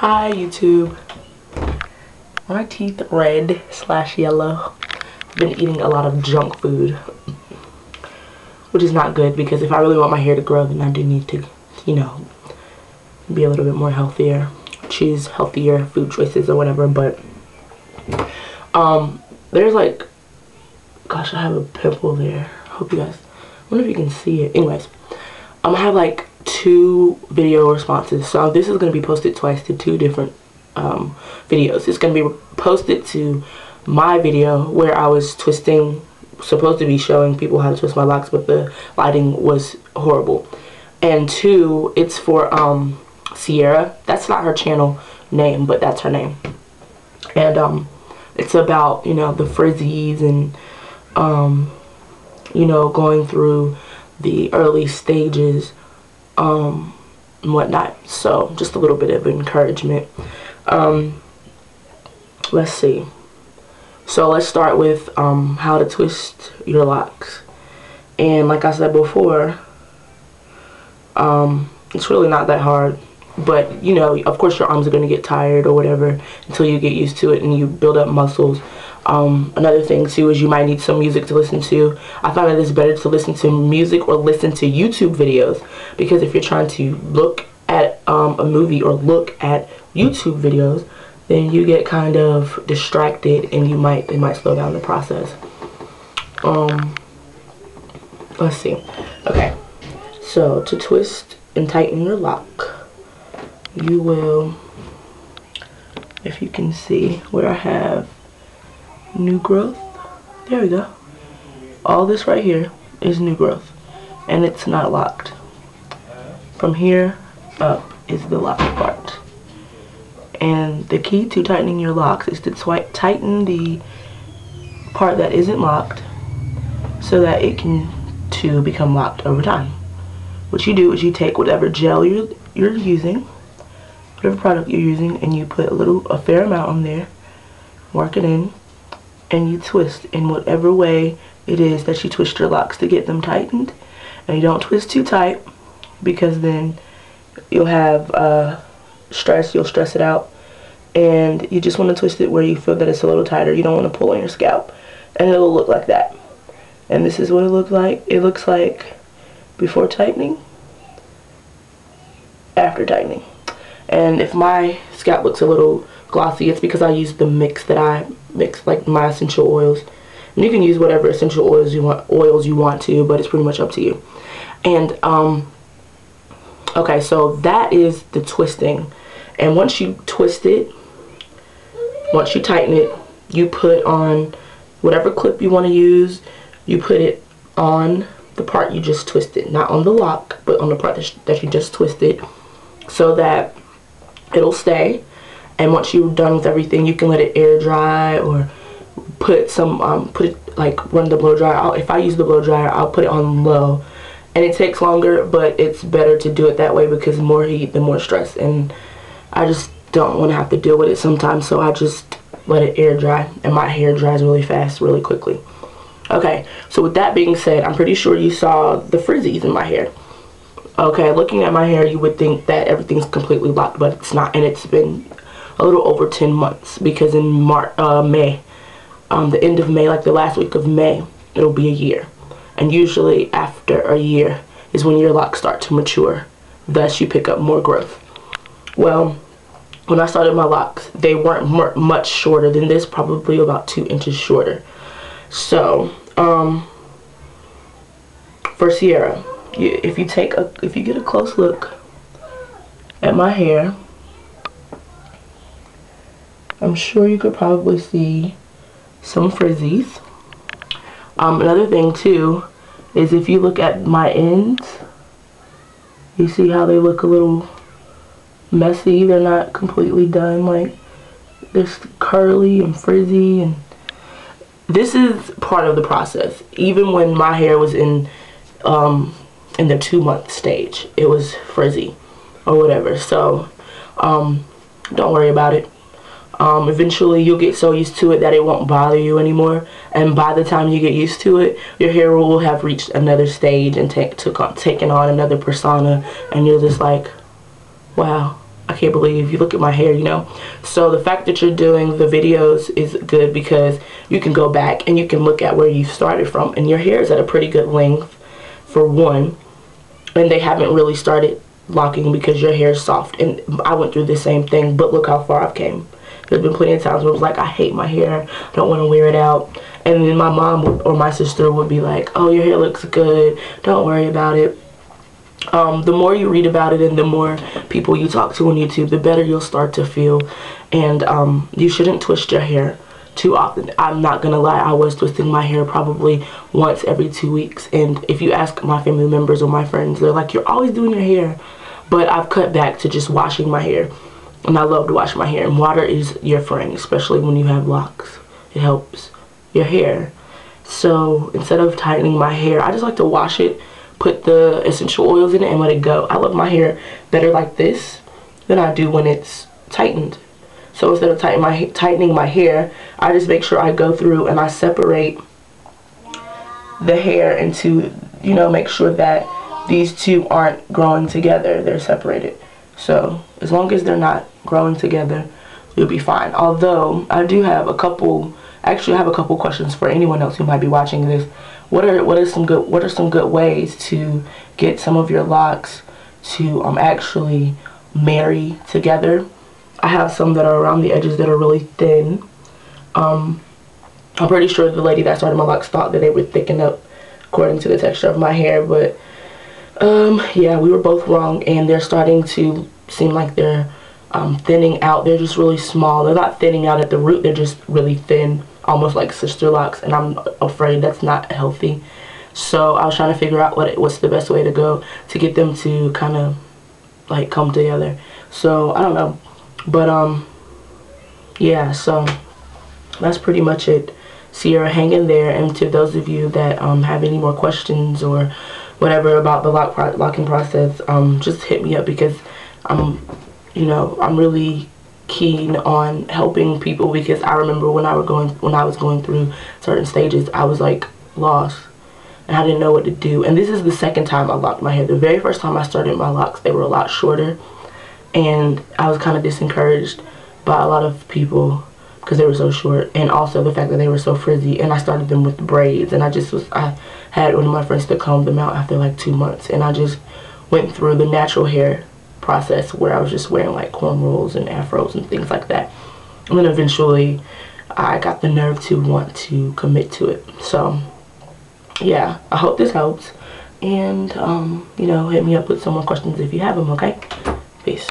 Hi YouTube. My teeth red / yellow. I've been eating a lot of junk food, which is not good because if I really want my hair to grow, then I do need to, you know, be a little bit more healthier, choose healthier food choices or whatever. But there's like, gosh, I have a pimple there. I hope you guys, I wonder if you can see it. Anyways, I have like 2 video responses, so this is going to be posted twice to 2 different videos. It's going to be posted to my video where I was twisting, supposed to be showing people how to twist my locks, but the lighting was horrible. And 2, it's for Sierra. That's not her channel name, but that's her name. And it's about, you know, the frizzies and you know, going through the early stages and whatnot. So just a little bit of encouragement. Let's see. So let's start with how to twist your locks. And like I said before, it's really not that hard, but you know, of course your arms are going to get tired or whatever until you get used to it and you build up muscles. Another thing too is you might need some music to listen to. I find that it's better to listen to music or listen to YouTube videos, because if you're trying to look at a movie or look at YouTube videos, then you get kind of distracted and it might slow down the process. Let's see. Okay, so to twist and tighten your lock, you will, if you can see where I have new growth, there we go. All this right here is new growth and it's not locked. From here up is the lock part. And the key to tightening your locks is to tighten the part that isn't locked so that it can too become locked over time. What you do is you take whatever gel you're using, whatever product you're using, and you put a fair amount on there, work it in, and you twist in whatever way it is that you twist your locks to get them tightened. And you don't twist too tight, because then you'll have stress, you'll stress it out. And you just want to twist it where you feel that it's a little tighter. You don't want to pull on your scalp, and it'll look like that. And this is what it looks like. It looks like before tightening, after tightening. And if my scalp looks a little glossy, it's because I use the mix that I mix, like my essential oils. And you can use whatever essential oils you want to, but it's pretty much up to you. And okay, so that is the twisting. And once you twist it, once you tighten it, you put on whatever clip you want to use. You put it on the part you just twisted, not on the lock, but on the part that you just twisted, so that it'll stay. And once you're done with everything, you can let it air dry, or put some run the blow dryer out. If I use the blow dryer, I'll put it on low, and it takes longer, but it's better to do it that way because the more heat, the more stress, and I just don't want to have to deal with it sometimes, so I just let it air dry, and my hair dries really fast, really quickly. Okay, so with that being said, I'm pretty sure you saw the frizzies in my hair. Okay, looking at my hair, you would think that everything's completely locked, but it's not, and it's been a little over 10 months, because in May, the end of May, like the last week of May, it'll be a year. And usually after a year is when your locks start to mature, thus you pick up more growth. Well, when I started my locks, they weren't much shorter than this, probably about 2 inches shorter. So, for Sierra, if you get a close look at my hair, I'm sure you could probably see some frizzies. Another thing too is if you look at my ends, you see how they look a little messy. They're not completely done. Like, they're curly and frizzy, and this is part of the process. Even when my hair was in the 2-month stage, it was frizzy or whatever. So don't worry about it. Eventually you'll get so used to it that it won't bother you anymore, and by the time you get used to it, your hair will have reached another stage and taken on another persona, and you're just like, wow, I can't believe you look at my hair, you know. So the fact that you're doing the videos is good because you can go back and you can look at where you started from, and your hair is at a pretty good length for one, and they haven't really started locking because your hair is soft. And I went through the same thing, but look how far I've came. There's been plenty of times where I was like, I hate my hair, I don't want to wear it out, and then my mom or my sister would be like, oh, your hair looks good, don't worry about it. The more you read about it and the more people you talk to on YouTube, the better you'll start to feel. And you shouldn't twist your hair too often. I'm not gonna lie, I was twisting my hair probably once every 2 weeks, and if you ask my family members or my friends, they're like, you're always doing your hair. But I've cut back to just washing my hair, and I love to wash my hair, and water is your friend, especially when you have locks. It helps your hair. So instead of tightening my hair, I just like to wash it, put the essential oils in it, and let it go. I love my hair better like this than I do when it's tightened. So instead of tightening my hair, I just make sure I go through and I separate the hair into, you know, make sure that these two aren't growing together, they're separated. So as long as they're not growing together, you'll be fine. Although I do have a couple, actually I have a couple questions for anyone else who might be watching this. What are some good ways to get some of your locks to actually marry together? I have some that are around the edges that are really thin. I'm pretty sure the lady that started my locks thought that they would thicken up according to the texture of my hair, but yeah, we were both wrong, and they're starting to seem like they're thinning out. They're just really small. They're not thinning out at the root, they're just really thin, almost like sister locks, and I'm afraid that's not healthy. So I was trying to figure out what's the best way to go to get them to kind of like come together. So I don't know, but yeah, so that's pretty much it. Sierra, hang in there, and to those of you that have any more questions or whatever about the locking process, just hit me up, because you know, I'm really keen on helping people, because I remember when I was going through certain stages, I was like lost and I didn't know what to do. And this is the second time I locked my hair. The very first time I started my locks, they were a lot shorter, and I was kind of disencouraged by a lot of people because they were so short, and also the fact that they were so frizzy. And I started them with braids, and I had one of my friends to comb them out after like 2 months, and I just went through the natural hair process where I was just wearing like cornrows and afros and things like that. And then eventually I got the nerve to want to commit to it. So yeah, I hope this helps, and you know, hit me up with some more questions if you have them. Okay, peace.